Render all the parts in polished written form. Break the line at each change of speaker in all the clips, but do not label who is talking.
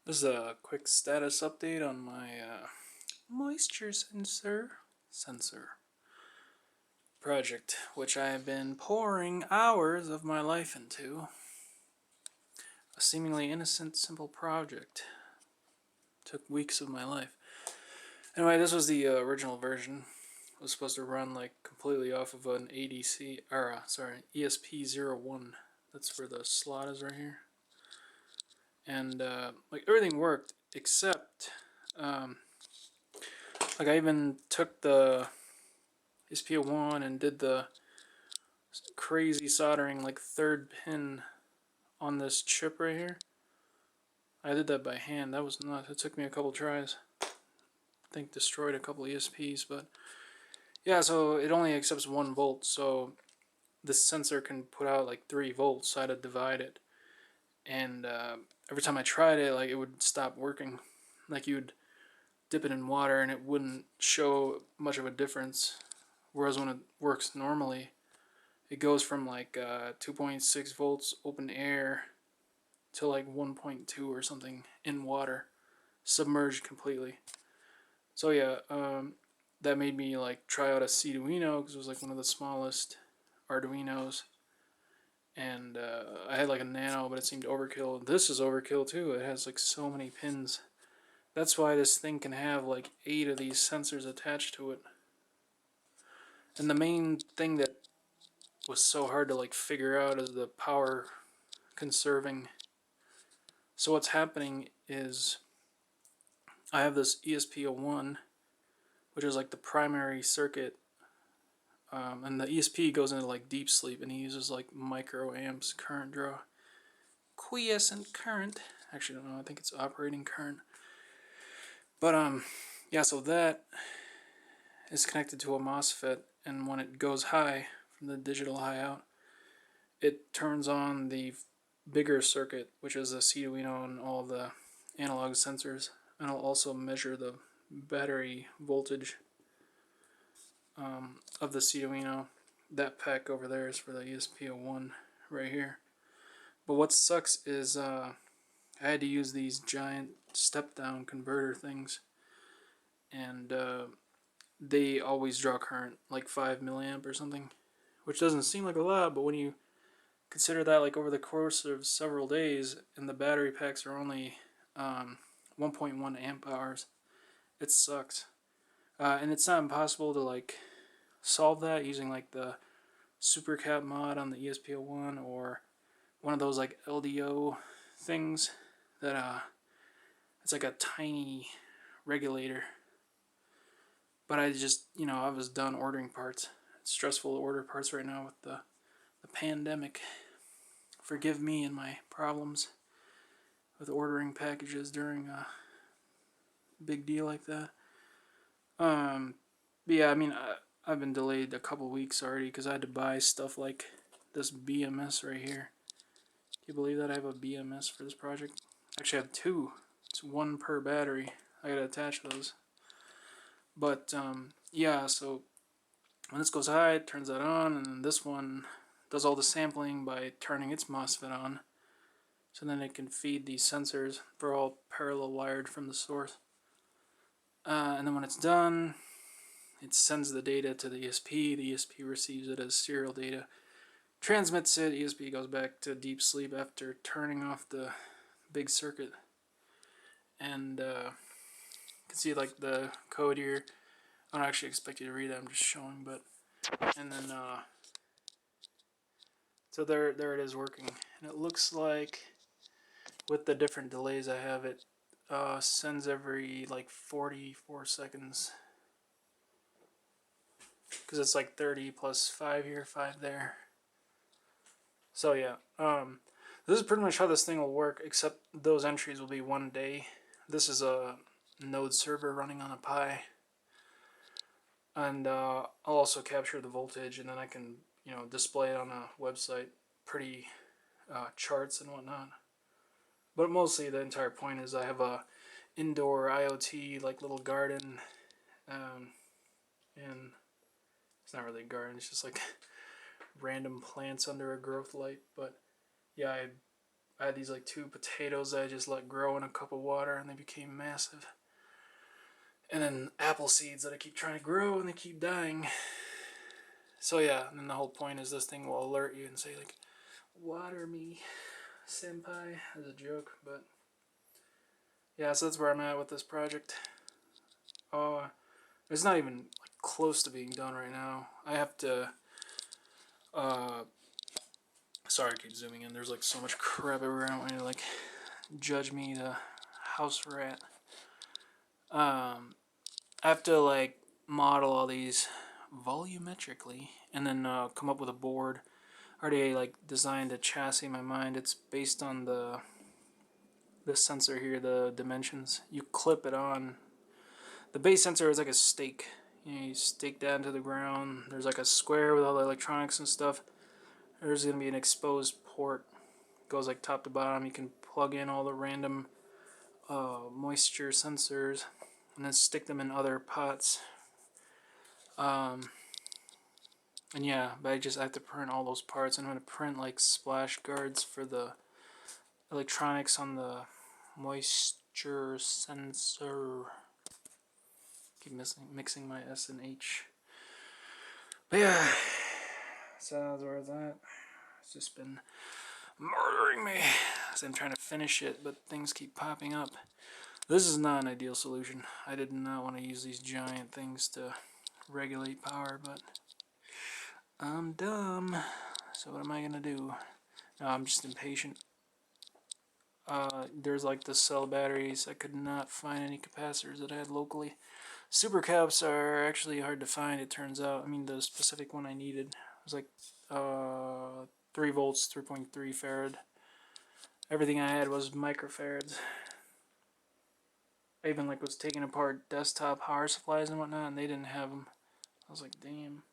This is a quick status update on my moisture sensor project, which I have been pouring hours of my life into. A seemingly innocent, simple project. Took weeks of my life. Anyway, this was the original version. It was supposed to run like completely off of an ESP-01. That's where the slot is right here. And like everything worked except like I even took the ESP-01 and did the crazy soldering like third pin on this chip right here. I did that by hand. That was nuts. It took me a couple tries. I think destroyed a couple ESPs, but yeah, so it only accepts 1 volt, so this sensor can put out like 3 volts, so I had to divide it. And every time I tried it, like it would stop working. Like you'd dip it in water and it wouldn't show much of a difference. Whereas when it works normally, it goes from like 2.6 volts open air to like 1.2 or something in water, submerged completely. So yeah, that made me like try out a Seeeduino because it was like one of the smallest Arduinos. And I had like a nano, but it seemed overkill. This is overkill too. It has like so many pins. That's why this thing can have like 8 of these sensors attached to it. And the main thing that was so hard to like figure out is the power conserving. So what's happening is I have this ESP-01, which is like the primary circuit, and the ESP goes into like deep sleep, and he uses like microamps current draw, quiescent current. Actually, I don't know. I think it's operating current. But yeah. So that is connected to a MOSFET, and when it goes high from the digital high out, it turns on the bigger circuit, which is a Seeeduino and all the analog sensors, and it'll also measure the battery voltage of the Seeeduino. That pack over there is for the ESP-01 right here. But what sucks is I had to use these giant step-down converter things, and they always draw current, like 5 milliamp or something, which doesn't seem like a lot, but when you consider that like over the course of several days, and the battery packs are only 1.1 amp hours, it sucks. And it's not impossible to like solve that using like the supercap mod on the ESP-01 or one of those like LDO things that it's like a tiny regulator. But I just, I was done ordering parts. It's stressful to order parts right now with the pandemic. Forgive me and my problems with ordering packages during a big deal like that. But yeah, I mean, I've been delayed a couple weeks already because I had to buy stuff like this BMS right here. Can you believe that I have a BMS for this project? Actually, I have 2. It's 1 per battery. I gotta attach those. But yeah, so when this goes high, it turns that on, and then this one does all the sampling by turning its MOSFET on. So then it can feed these sensors. They're all parallel wired from the source. And then when it's done, it sends the data to the ESP. The ESP receives it as serial data, transmits it. ESP goes back to deep sleep after turning off the big circuit. And you can see like the code here. I don't actually expect you to read it. I'm just showing, but and then so there it is working, and it looks like with the different delays I have, it sends every like 44 seconds because it's like 30 plus 5 here, 5 there. So yeah, this is pretty much how this thing will work, except those entries will be 1 day. This is a node server running on a Pi, and I'll also capture the voltage, and then I can display it on a website, pretty charts and whatnot. But mostly the entire point is I have a indoor IoT like little garden, and it's not really a garden, it's just like random plants under a growth light. But yeah, I I had these like 2 potatoes that I just let grow in a cup of water and they became massive. And then apple seeds that I keep trying to grow and they keep dying. So yeah, and then the whole point is this thing will alert you and say like, water me, senpai, as a joke. But yeah, so that's where I'm at with this project. It's not even like close to being done right now. I have to, sorry I keep zooming in, there's like so much crap everywhere, I don't want you to like judge me, the house rat. I have to like model all these volumetrically and then come up with a board. I already like designed a chassis in my mind. It's based on the sensor here, the dimensions. You clip it on. The base sensor is like a stake. You stake that into the ground. There's like a square with all the electronics and stuff. There's going to be an exposed port. It goes like top to bottom. You can plug in all the random moisture sensors and then stick them in other pots. And yeah, but I have to print all those parts. I'm going to print like splash guards for the electronics on the moisture sensor. Keep mixing my S and H. But yeah, so that's where it's at. It's just been murdering me as I'm trying to finish it, but things keep popping up. This is not an ideal solution. I did not want to use these giant things to regulate power, but I'm dumb. So what am I gonna do? No, I'm just impatient. There's like the cell batteries. I could not find any capacitors that I had locally. Super caps are actually hard to find, it turns out. I mean, the specific one I needed was like 3 volts, 3.3 farad. Everything I had was microfarads. I even like was taking apart desktop power supplies and whatnot, and they didn't have them. I was like, damn.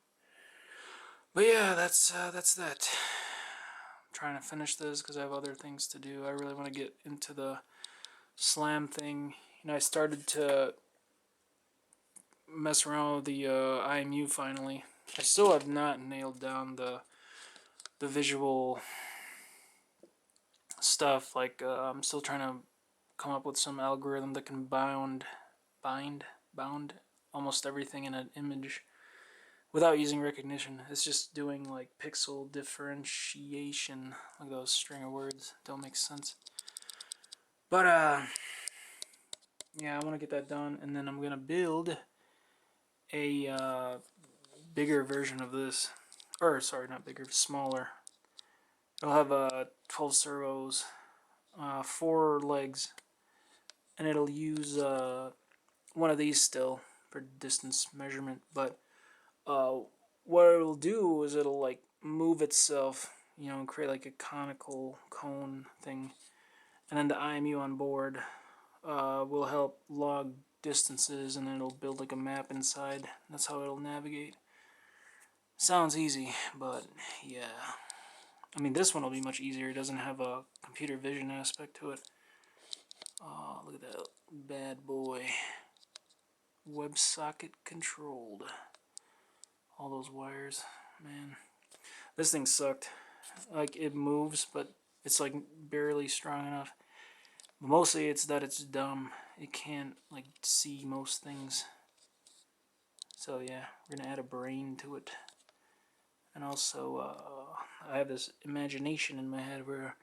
But yeah, that's that. I'm trying to finish this because I have other things to do. I really want to get into the slam thing. You know, I started to mess around with the IMU finally. I still have not nailed down the visual stuff. Like I'm still trying to come up with some algorithm that can bound almost everything in an image without using recognition. It's just doing like pixel differentiation. Like those string of words don't make sense. But yeah, I want to get that done, and then I'm gonna build a bigger version of this, or sorry, not bigger, smaller. It'll have 12 servos, 4 legs, and it'll use one of these still for distance measurement. But what it'll do is it'll like move itself, you know, and create like a conical cone thing, and then the IMU on board will help log distances, and then it'll build like a map inside. That's how it'll navigate. Sounds easy, but yeah. I mean, this one will be much easier. It doesn't have a computer vision aspect to it. Oh, look at that bad boy. WebSocket controlled. All those wires, man. This thing sucked. Like, it moves, but it's like barely strong enough. But mostly it's that it's dumb. It can't like see most things. So yeah, we're gonna add a brain to it. And also, I have this imagination in my head where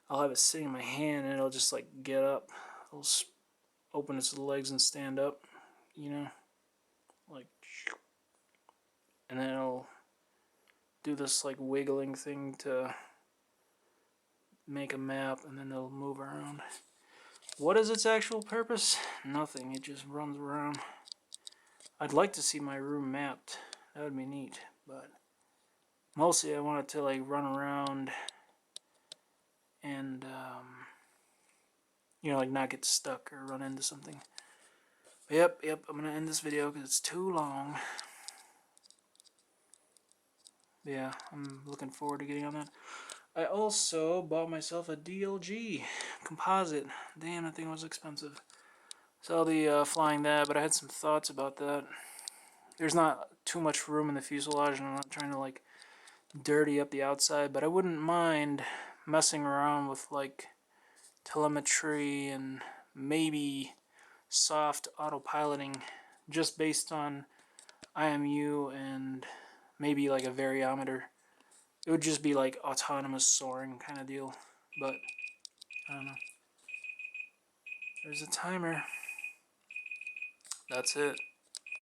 I'll have it sitting in my hand and it'll just like get up. It'll open its legs and stand up, you know, like, and then it'll do this like wiggling thing to make a map, and then it'll move around. What is its actual purpose? Nothing. It just runs around. I'd like to see my room mapped. That would be neat, but mostly I want it to like run around and you know, like not get stuck or run into something. But yep, I'm gonna end this video because it's too long. But yeah, I'm looking forward to getting on that. I also bought myself a DLG composite. Damn, that thing was expensive. So I'll be flying that, but I had some thoughts about that. There's not too much room in the fuselage, and I'm not trying to like dirty up the outside, but I wouldn't mind messing around with like telemetry and maybe soft autopiloting just based on IMU and maybe like a variometer. It would just be like autonomous soaring kind of deal, but I don't know. There's a timer. That's it.